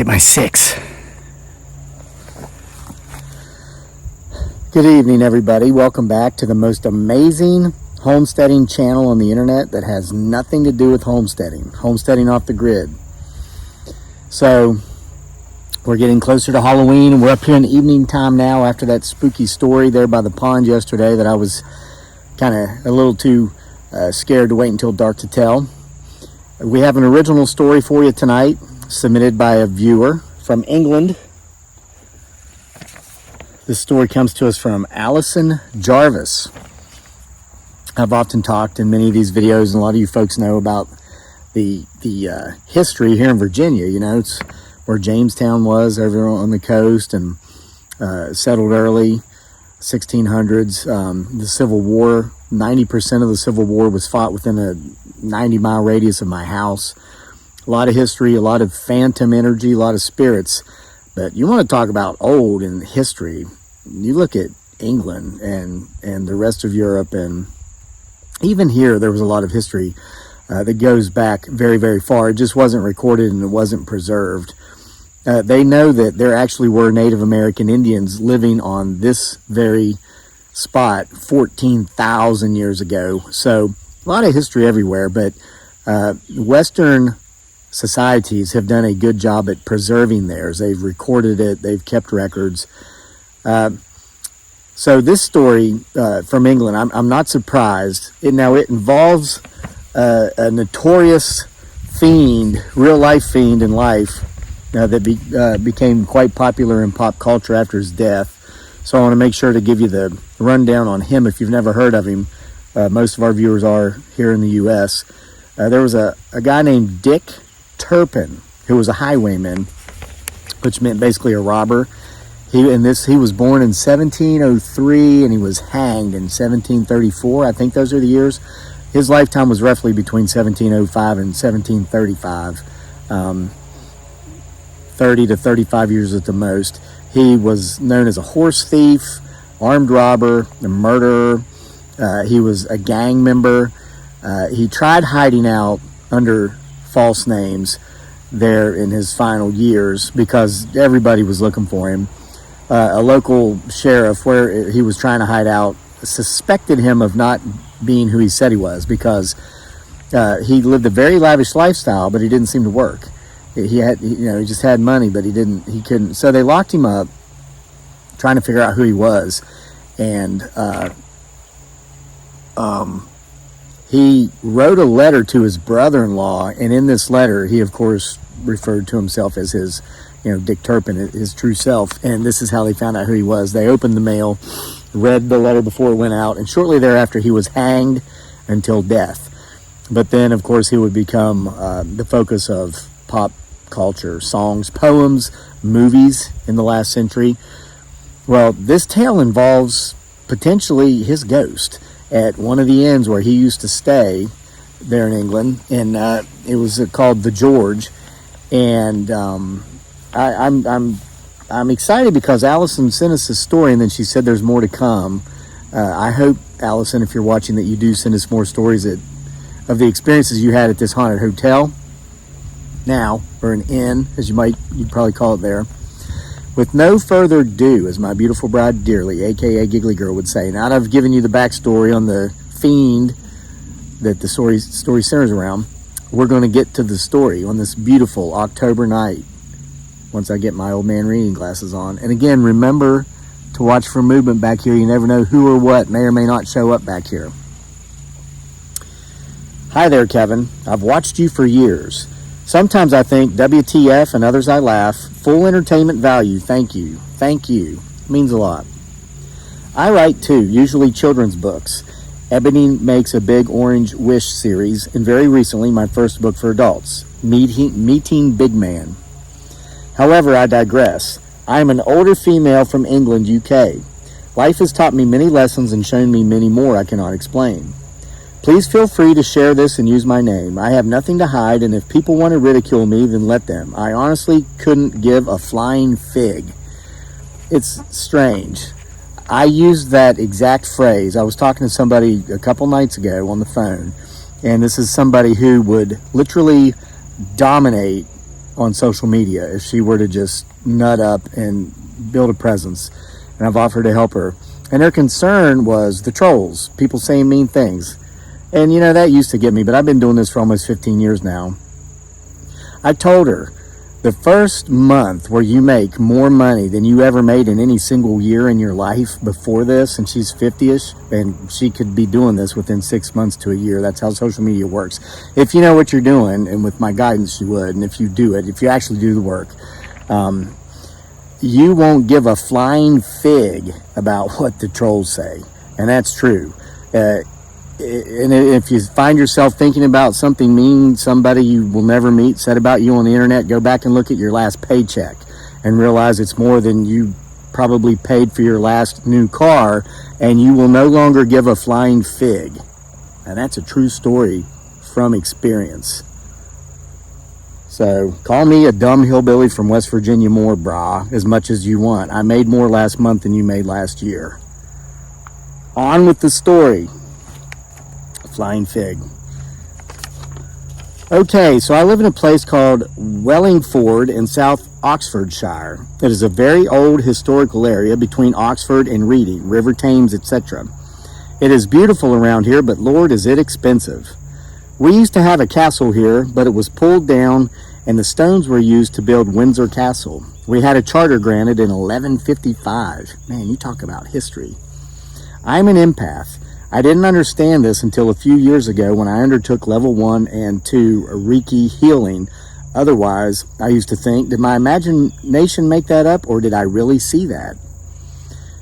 my 6. Good evening, everybody. Welcome back to the most amazing homesteading channel on the internet that has nothing to do with homesteading off the grid. So we're getting closer to Halloween, and we're up here in the evening time now after that spooky story there by the pond yesterday that I was kind of a little too scared to wait until dark to tell. We have an original story for you tonight, submitted by a viewer from England. This story comes to us from Allison Jarvis. I've often talked in many of these videos, and a lot of you folks know about the history here in Virginia. You know, it's where Jamestown was, over on the coast, and settled early 1600s. The Civil War, 90% of the Civil War was fought within a 90-mile radius of my house. A lot of history, a lot of phantom energy, a lot of spirits. But you want to talk about old in history, you look at England and the rest of Europe, and even here there was a lot of history that goes back very, very far. It just wasn't recorded and it wasn't preserved. They know that there actually were Native American Indians living on this very spot 14,000 years ago. So a lot of history everywhere, but Western societies have done a good job at preserving theirs. They've recorded it, they've kept records. So this story from England, I'm not surprised. It involves a notorious fiend, real life fiend in life that became quite popular in pop culture after his death. So I want to make sure to give you the rundown on him if you've never heard of him. Most of our viewers are here in the U.S. There was a guy named Dick Turpin who was a highwayman, which meant basically a robber. He was born in 1703 and he was hanged in 1734. I think those are the years. His lifetime was roughly between 1705 and 1735. 30 to 35 years at the most. He was known as a horse thief, armed robber, a murderer. He was a gang member. He tried hiding out under false names there in his final years because everybody was looking for him. A local sheriff, where he was trying to hide out, suspected him of not being who he said he was because he lived a very lavish lifestyle, but he didn't seem to work. He just had money, but he couldn't. So they locked him up, trying to figure out who he was, and he wrote a letter to his brother-in-law, and in this letter, he of course referred to himself as his, Dick Turpin, his true self, and this is how they found out who he was. They opened the mail, read the letter before it went out, and shortly thereafter, he was hanged until death. But then, of course, he would become the focus of pop culture, songs, poems, movies in the last century. Well, this tale involves potentially his ghost at one of the inns where he used to stay there in England, and it was called the George. And I'm excited because Allison sent us this story, and then she said there's more to come. I hope, Allison, if you're watching, that you do send us more stories of the experiences you had at this haunted hotel now, or an inn, as you'd probably call it there. With no further ado, as my beautiful bride dearly, aka Giggly Girl, would say, now that I've given you the backstory on the fiend that the story centers around, we're going to get to the story on this beautiful October night once I get my old man reading glasses on. And again, remember to watch for movement back here. You never know who or what may or may not show up back here. Hi there, Kevin. I've watched you for years. Sometimes I think WTF, and others I laugh. Full entertainment value. Thank you. Thank you. Means a lot. I write too, usually children's books. Ebony makes a big Orange Wish series, and very recently my first book for adults, Meeting Big Man. However, I digress. I am an older female from England, UK. Life has taught me many lessons and shown me many more I cannot explain. Please feel free to share this and use my name. I have nothing to hide, and if people want to ridicule me, then let them. I honestly couldn't give a flying fig. It's strange. I used that exact phrase. I was talking to somebody a couple nights ago on the phone, and this is somebody who would literally dominate on social media if she were to just nut up and build a presence. And I've offered to help her. And her concern was the trolls, people saying mean things. And you know, that used to get me, but I've been doing this for almost 15 years now. I told her, the first month where you make more money than you ever made in any single year in your life before this, and she's 50-ish, and she could be doing this within 6 months to a year. That's how social media works. If you know what you're doing, and with my guidance you would, and if you do it, if you actually do the work, you won't give a flying fig about what the trolls say. And that's true. And if you find yourself thinking about something mean somebody you will never meet said about you on the internet, go back and look at your last paycheck and realize it's more than you probably paid for your last new car, and you will no longer give a flying fig. And that's a true story from experience. So call me a dumb hillbilly from West Virginia more, brah, as much as you want. I made more last month than you made last year. On with the story. Flying fig. Okay, so I live in a place called Wellingford in South Oxfordshire. It is a very old historical area between Oxford and Reading, River Thames, etc. It is beautiful around here, but Lord, is it expensive. We used to have a castle here, but it was pulled down and the stones were used to build Windsor Castle. We had a charter granted in 1155. Man, you talk about history. I'm an empath. I didn't understand this until a few years ago when I undertook level 1 and 2 Reiki healing. Otherwise, I used to think, did my imagination make that up, or did I really see that?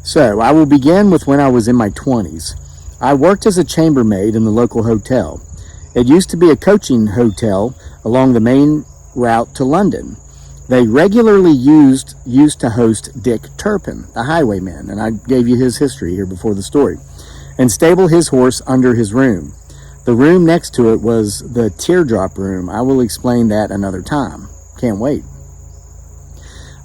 So, I will begin with when I was in my 20s. I worked as a chambermaid in the local hotel. It used to be a coaching hotel along the main route to London. They regularly used to host Dick Turpin, the highwayman, and I gave you his history here before the story, and stable his horse under his room. The room next to it was the teardrop room. I will explain that another time. Can't wait.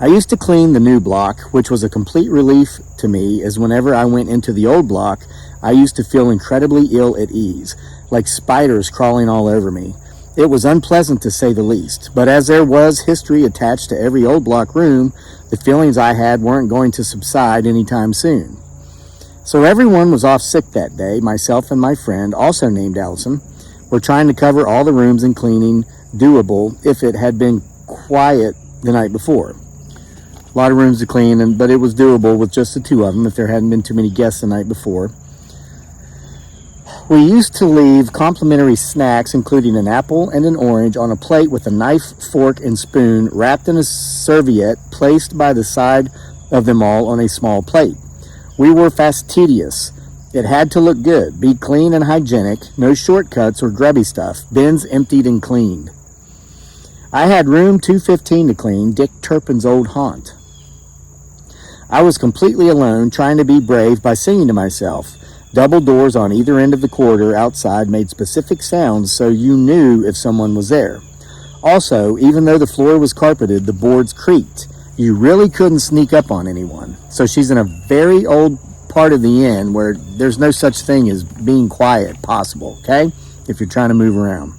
I used to clean the new block, which was a complete relief to me, as whenever I went into the old block, I used to feel incredibly ill at ease, like spiders crawling all over me. It was unpleasant to say the least, but as there was history attached to every old block room, the feelings I had weren't going to subside anytime soon. So everyone was off sick that day. Myself and my friend, also named Allison, were trying to cover all the rooms and cleaning doable if it had been quiet the night before. A lot of rooms to clean, but it was doable with just the two of them if there hadn't been too many guests the night before. We used to leave complimentary snacks, including an apple and an orange, on a plate with a knife, fork, and spoon wrapped in a serviette placed by the side of them all on a small plate. We were fastidious. It had to look good, be clean and hygienic, no shortcuts or grubby stuff, bins emptied and cleaned. I had room 215 to clean, Dick Turpin's old haunt. I was completely alone, trying to be brave by singing to myself. Double doors on either end of the corridor outside made specific sounds so you knew if someone was there. Also, even though the floor was carpeted, the boards creaked. You really couldn't sneak up on anyone. So she's in a very old part of the inn where there's no such thing as being quiet possible, okay? If you're trying to move around.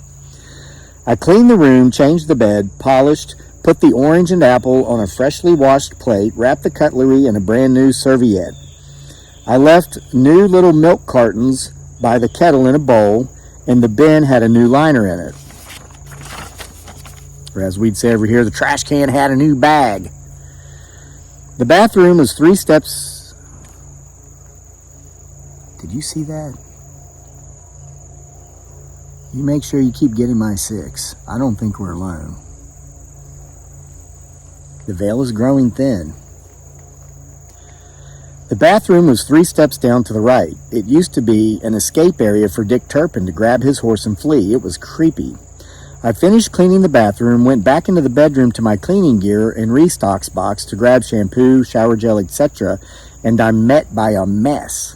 I cleaned the room, changed the bed, polished, put the orange and apple on a freshly washed plate, wrapped the cutlery in a brand new serviette. I left new little milk cartons by the kettle in a bowl, and the bin had a new liner in it. Or as we'd say over here, the trash can had a new bag. The bathroom was 3 steps. Did you see that? You make sure you keep getting my 6. I don't think we're alone. The veil is growing thin. The bathroom was 3 steps down to the right. It used to be an escape area for Dick Turpin to grab his horse and flee. It was creepy. I finished cleaning the bathroom, went back into the bedroom to my cleaning gear and restocks box to grab shampoo, shower gel, etc., and I'm met by a mess.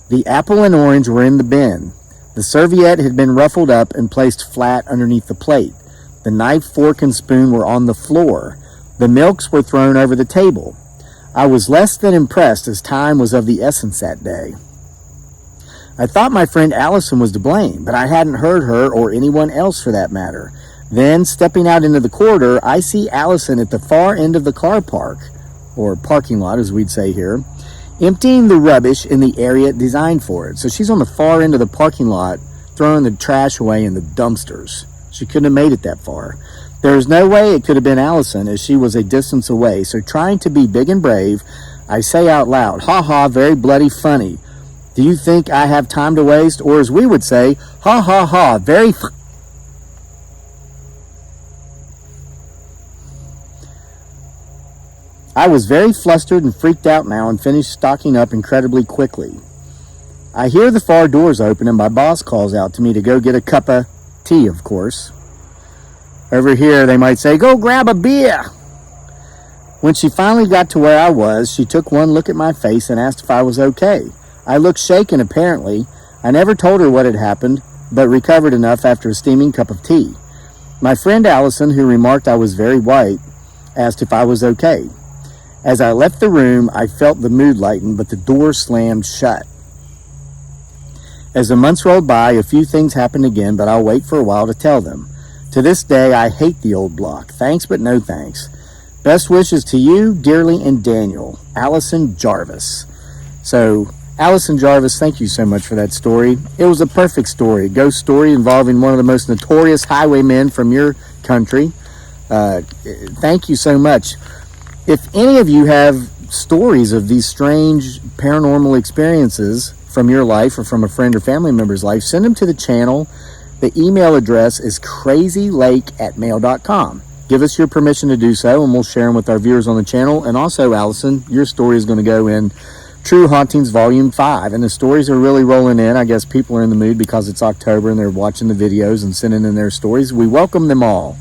The apple and orange were in the bin. The serviette had been ruffled up and placed flat underneath the plate. The knife, fork, and spoon were on the floor. The milks were thrown over the table. I was less than impressed, as time was of the essence that day. I thought my friend Allison was to blame, but I hadn't heard her or anyone else for that matter. Then, stepping out into the corridor, I see Allison at the far end of the car park, or parking lot as we'd say here, emptying the rubbish in the area designed for it. So she's on the far end of the parking lot, throwing the trash away in the dumpsters. She couldn't have made it that far. There's no way it could have been Allison, as she was a distance away. So trying to be big and brave, I say out loud, "Ha ha, very bloody funny. Do you think I have time to waste?" Or as we would say, "Ha ha ha, very I was very flustered and freaked out now and finished stocking up incredibly quickly. I hear the far doors open and my boss calls out to me to go get a cup of tea, of course. Over here, they might say, "Go grab a beer." When she finally got to where I was, she took one look at my face and asked if I was okay. I looked shaken, apparently. I never told her what had happened, but recovered enough after a steaming cup of tea. My friend Allison, who remarked I was very white, asked if I was okay. As I left the room, I felt the mood lighten, but the door slammed shut. As the months rolled by, a few things happened again, but I'll wait for a while to tell them. To this day, I hate the old block. Thanks, but no thanks. Best wishes to you, dearly, and Daniel. Allison Jarvis. So, Allison Jarvis, thank you so much for that story. It was a perfect story, a ghost story involving one of the most notorious highwaymen from your country. Thank you so much. If any of you have stories of these strange paranormal experiences from your life or from a friend or family member's life, send them to the channel. The email address is crazylake@mail.com. Give us your permission to do so, and we'll share them with our viewers on the channel. And also, Allison, your story is going to go in True Hauntings Volume 5. And the stories are really rolling in. I guess people are in the mood because it's October and they're watching the videos and sending in their stories. We welcome them all.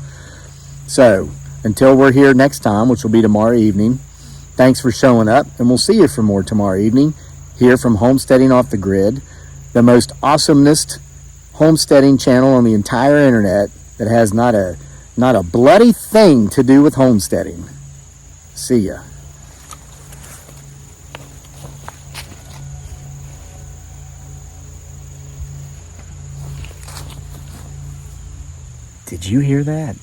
So, until we're here next time, which will be tomorrow evening, thanks for showing up, and we'll see you for more tomorrow evening here from Homesteading Off the Grid, the most awesomest homesteading channel on the entire internet that has not a bloody thing to do with homesteading. See ya. Did you hear that?